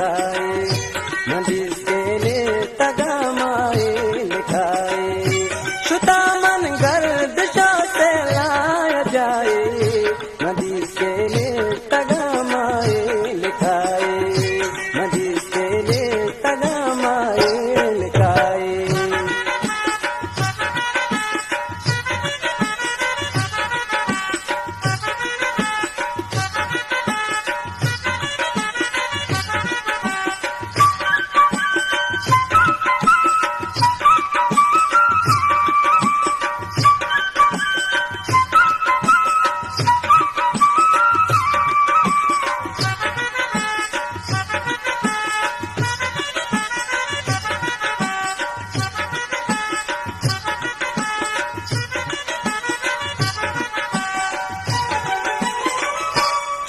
लिखाए मदीस के ले तगमाए लिखाए शुता मन गर्दिशा से लाया जाए मदीस के ले तगमाए लिखाए मदीस के ले तगमाए लिखाए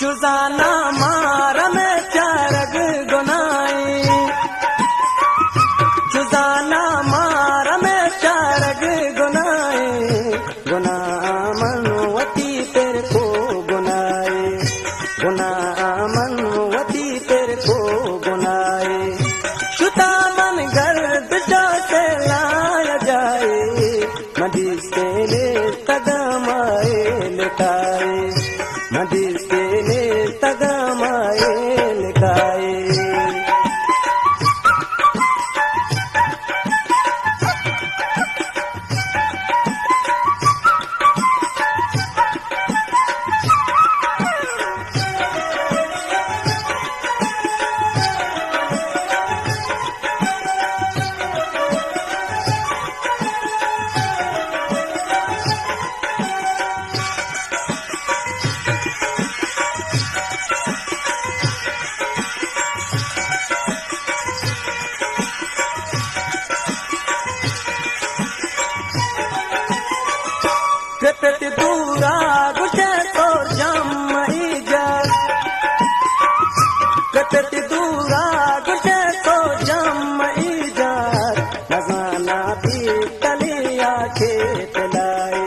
जुजाना मारा में चारग गुनाई जुजाना मारा में चारग गुनाई गुना मनवती तेरे को गुनाए गुना मनवती तेरे को गुनाए शुता मन गर्दिशा से लाया जाए मदीस के ले तगमाए लिखाए मदीस के ले तगमाए लिखाए कृपति दूरा गुशे तो जम्मई जा कृपति दूरा गुशे तो जम्मई जा लसाना भी तलिया खेत लाए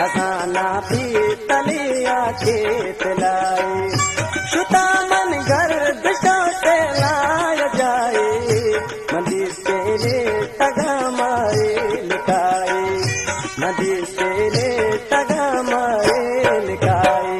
लसाना भी तलिया खेत लाए शुता मन गर्दिशा से लाया जाए मदीस के ले तगमाए लिखाए मदीस के ले तगमाए लिखाए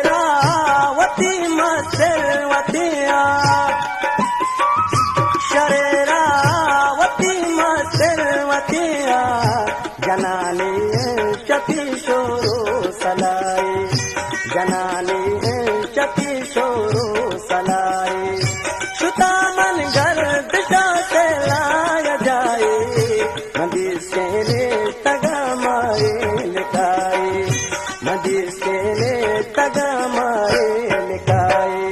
शरेरावती मसरवतिया शरेरावती मसरवतिया जनानी चती शोरो सलाए जनानी चती शोरो सलाए शुता मन गर्दिशा से लाया जाए मदीस के ले तगमाए लिखाए मदीस के ले तगमाए लिखाए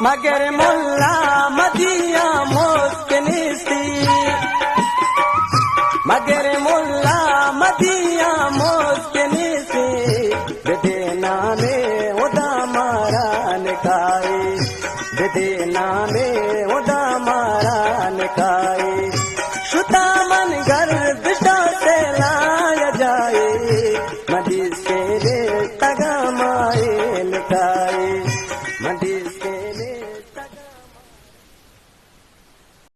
मगर मुल्ला मदिया मुस्किन सी मगर मुल्ला